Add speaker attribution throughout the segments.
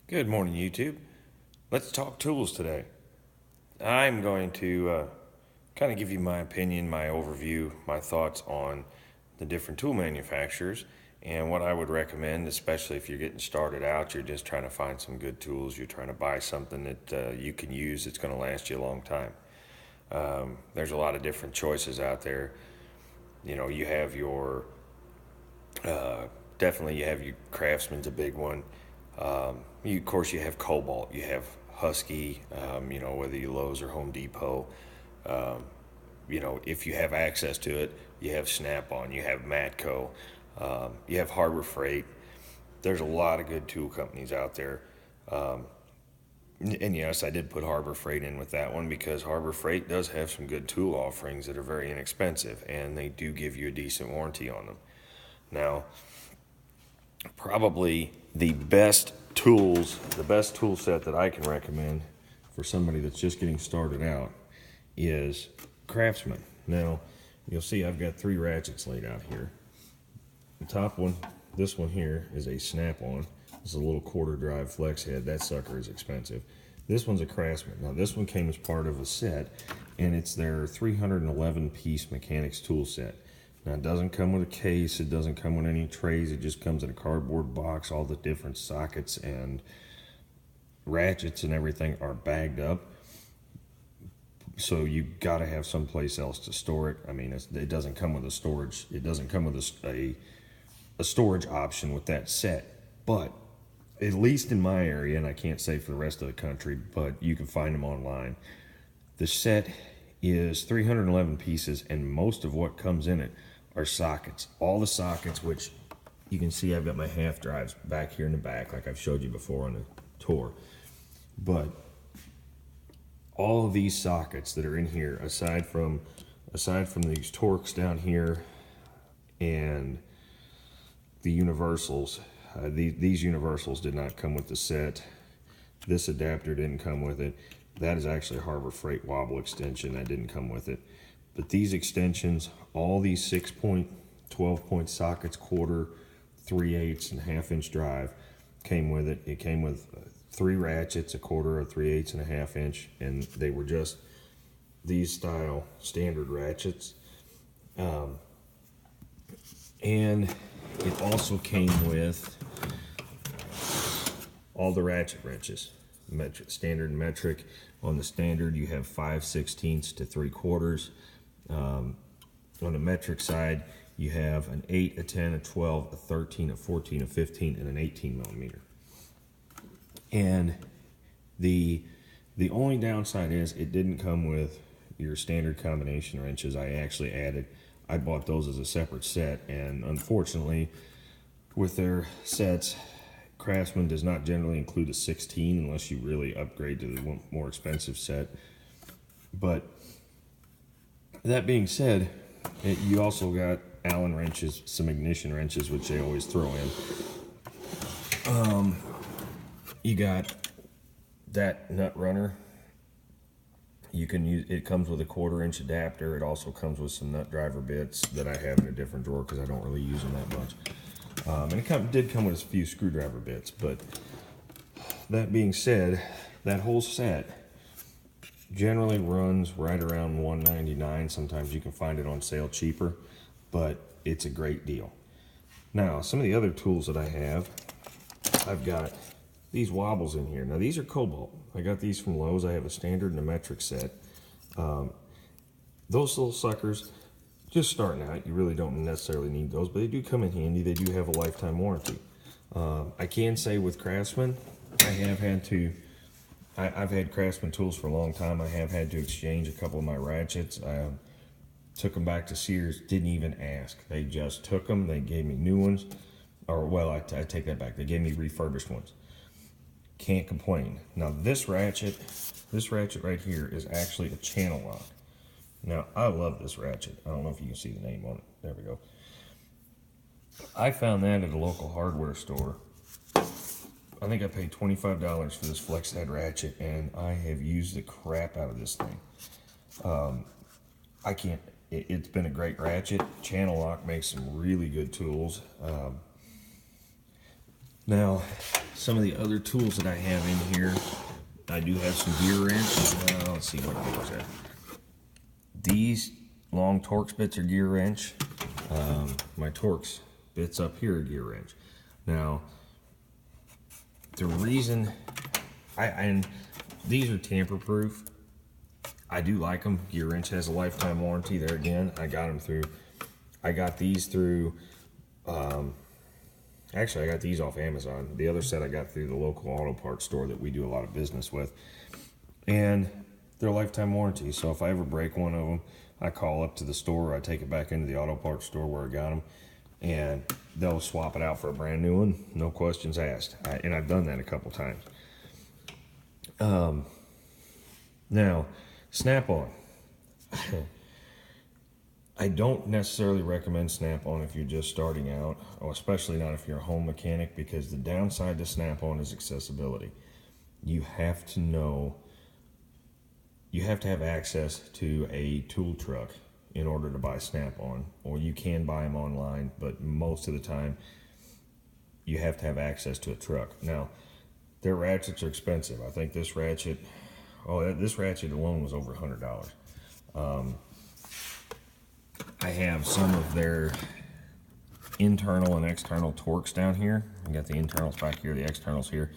Speaker 1: Good morning, YouTube. Let's talk tools today. I'm going to kind of give you my opinion, my overview, my thoughts on the different tool manufacturers and what I would recommend, especially if you're getting started out, you're just trying to find some good tools, you're trying to buy something that you can use that's going to last you a long time. There's a lot of different choices out there. You know, you have your, definitely you have your Craftsman's a big one. Of course, you have Cobalt, you have Husky, whether you Lowe's or Home Depot. If you have access to it, you have Snap-on, you have Matco, you have Harbor Freight. There's a lot of good tool companies out there. And yes, I did put Harbor Freight in with that one because Harbor Freight does have some good tool offerings that are very inexpensive, and they do give you a decent warranty on them. Now, probably the best tool set that I can recommend for somebody that's just getting started out is Craftsman. Now, you'll see I've got 3 ratchets laid out here. The top one, this one here, is a Snap-on. This is a little quarter drive flex head. That sucker is expensive. This one's a Craftsman. Now, this one came as part of a set, and it's their 311 piece mechanics tool set. Now, it doesn't come with a case, it doesn't come with any trays, it just comes in a cardboard box. All the different sockets and ratchets and everything are bagged up. So you gotta have someplace else to store it. I mean, it doesn't come with a storage, it doesn't come with a storage option with that set. But at least in my area, and I can't say for the rest of the country, but you can find them online. The set is 311 pieces, and most of what comes in it are sockets. All the sockets, which you can see I've got my half drives back here in the back, like I've showed you before on the tour. But all of these sockets that are in here, aside from these Torx down here and the universals, these universals did not come with the set. This adapter didn't come with it. That is actually a Harbor Freight wobble extension. That didn't come with it. But these extensions, all these 6-point, 12-point sockets, quarter, 3/8, and ½ drive came with it. It came with 3 ratchets, a quarter, a 3/8, and a ½ and they were just these style standard ratchets. And it also came with all the ratchet wrenches, standard and metric. On the standard, you have 5/16 to 3/4. On the metric side, you have an 8, a 10, a 12, a 13, a 14, a 15, and an 18 millimeter. And the only downside is it didn't come with your standard combination wrenches. I bought those as a separate set, and unfortunately, with their sets, Craftsman does not generally include a 16 unless you really upgrade to the more expensive set. But that being said, you also got Allen wrenches, some ignition wrenches, which they always throw in. You got that nut runner. You can use it. Comes with a 1/4-inch adapter. It also comes with some nut driver bits that I have in a different drawer because I don't really use them that much. And it did come with a few screwdriver bits. But that being said, that whole set generally runs right around $199. Sometimes you can find it on sale cheaper, but it's a great deal. Now, some of the other tools that I have, I've got these wobbles in here. Now, these are Cobalt. I got these from Lowe's. I have a standard and a metric set. Those little suckers, just starting out, you really don't necessarily need those, but they do come in handy. They do have a lifetime warranty. I can say with Craftsman, I've had Craftsman tools for a long time. I have had to exchange a couple of my ratchets. I took them back to Sears, didn't even ask. They just took them, they gave me new ones. Or, well, I take that back. They gave me refurbished ones. Can't complain. Now, this ratchet right here is actually a channel lock. Now, I love this ratchet. I don't know if you can see the name on it. There we go. I found that at a local hardware store. I think I paid $25 for this flex head ratchet, and I have used the crap out of this thing. It's been a great ratchet. Channel Lock makes some really good tools. Now, some of the other tools that I have in here, I do have some gear wrench. Let's see what goes at. These long Torx bits are gear wrench. My Torx bits up here are gear wrench. Now, the reason and these are tamper proof. I do like them. Gear wrench has a lifetime warranty. There again, I got these through. Actually, I got these off Amazon. The other set I got through the local auto parts store that we do a lot of business with. And they're lifetime warranty. So if I ever break one of them, I call up to the store, I take it back into the auto parts store where I got them, and they'll swap it out for a brand new one, no questions asked. And I've done that a couple times. Now, Snap-on. I don't necessarily recommend Snap-on if you're just starting out, or especially not if you're a home mechanic, because the downside to Snap-on is accessibility. You have to have access to a tool truck in order to buy Snap-on, or you can buy them online, but most of the time you have to have access to a truck. Now, their ratchets are expensive. I think this ratchet alone was over $100. I have some of their internal and external Torx down here. I got the internals back here, the externals here.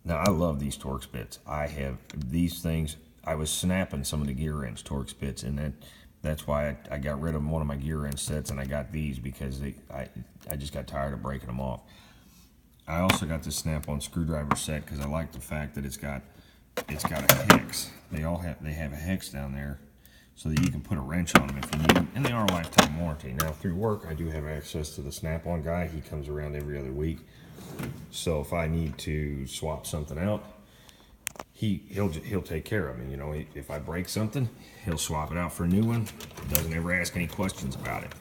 Speaker 1: Now, I love these Torx bits. I have these things. I was snapping some of the gear wrench Torx bits, and that's why I got rid of one of my gear wrench sets, and I got these because I just got tired of breaking them off. I also got this Snap-on screwdriver set because I like the fact that it's got a hex. They have a hex down there, so that you can put a wrench on them if you need them, and they are a lifetime warranty. Now, through work, I do have access to the Snap-on guy. He comes around every other week, so if I need to swap something out, he'll take care of me. You know, if I break something, he'll swap it out for a new one. Doesn't ever ask any questions about it.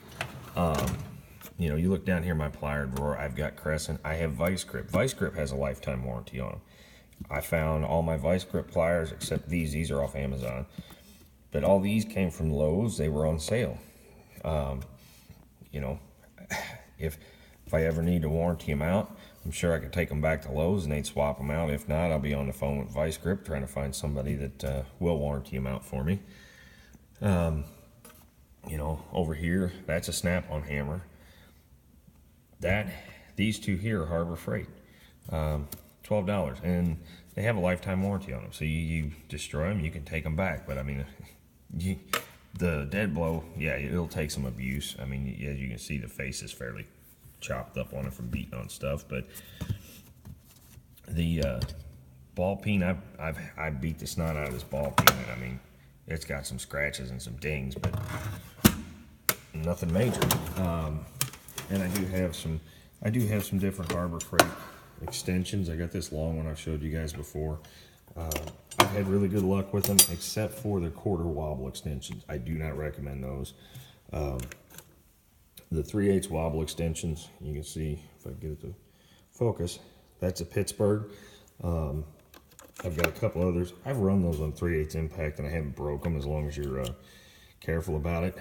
Speaker 1: You know, you look down here in my plier drawer, I've got Crescent. I have Vice Grip. Vice Grip has a lifetime warranty on them. I found all my Vice Grip pliers except these. These are off Amazon. But all these came from Lowe's. They were on sale. You know, if I ever need to warranty them out, I'm sure I could take them back to Lowe's and they'd swap them out. If not, I'll be on the phone with Vice Grip trying to find somebody that will warranty them out for me. You know, over here, that's a Snap-on hammer. These two here are Harbor Freight. $12, and they have a lifetime warranty on them. So you destroy them, you can take them back. But I mean, the dead blow, yeah, it'll take some abuse. I mean, as you can see, the face is fairly chopped up on it from beating on stuff. But the ball peen, I beat the snot out of this ball peen, and I mean, it's got some scratches and some dings, but nothing major. And I do have some different Harbor Freight extensions. I got this long one I've showed you guys before. I've had really good luck with them, except for their quarter wobble extensions. I do not recommend those. The 3/8 wobble extensions, you can see if I can get it to focus, that's a Pittsburgh. I've got a couple others. I've run those on 3/8 impact and I haven't broke them, as long as you're careful about it.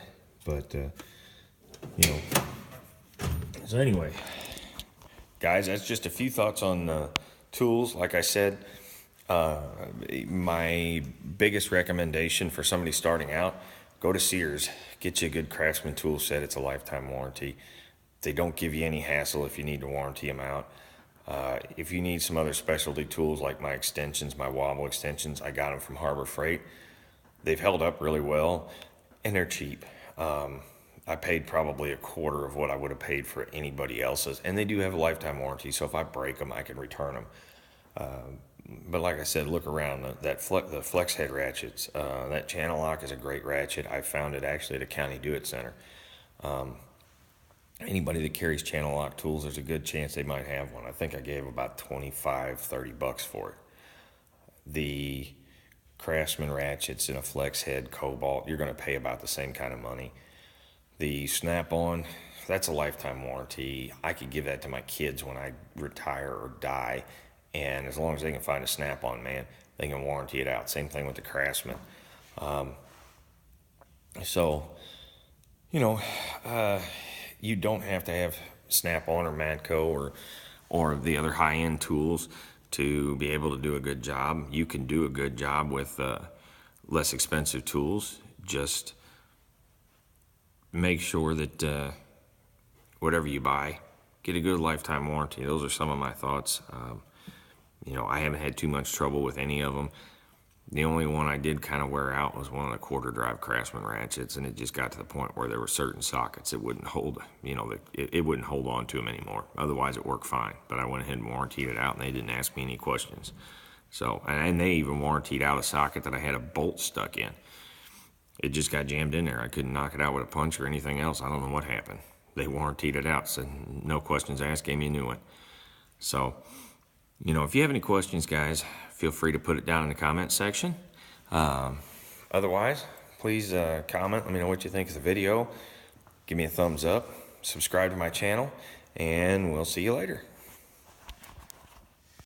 Speaker 1: But you know, so anyway, guys, that's just a few thoughts on tools. Like I said, my biggest recommendation for somebody starting out, go to Sears, get you a good Craftsman tool set. It's a lifetime warranty. They don't give you any hassle if you need to warranty them out. If you need some other specialty tools like my extensions, my wobble extensions, I got them from Harbor Freight. They've held up really well, and they're cheap. I paid probably a quarter of what I would have paid for anybody else's, and they do have a lifetime warranty, so if I break them, I can return them. But like I said, look around. The flex head ratchets, that channel lock is a great ratchet. I found it actually at a county do-it center. Anybody that carries channel lock tools, there's a good chance they might have one. I think I gave about $25-30 for it. The Craftsman ratchets in a flex head Cobalt, you're going to pay about the same kind of money. The Snap-on, that's a lifetime warranty. I could give that to my kids when I retire or die, and as long as they can find a Snap-on, man, they can warranty it out. Same thing with the Craftsman. So, you know, you don't have to have Snap-on or Matco or or the other high-end tools to be able to do a good job. You can do a good job with less expensive tools. Just make sure that whatever you buy, get a good lifetime warranty. Those are some of my thoughts. You know, I haven't had too much trouble with any of them. The only one I did kind of wear out was one of the quarter drive Craftsman ratchets, and it just got to the point where there were certain sockets that wouldn't hold, you know, it wouldn't hold on to them anymore. Otherwise, it worked fine. But I went ahead and warrantied it out, and they didn't ask me any questions. So, and they even warrantied out a socket that I had a bolt stuck in. It just got jammed in there. I couldn't knock it out with a punch or anything else. I don't know what happened. They warrantied it out, said no questions asked, gave me a new one. So, you know, if you have any questions, guys, feel free to put it down in the comment section. Otherwise, please comment. Let me know what you think of the video. Give me a thumbs up. Subscribe to my channel, and we'll see you later.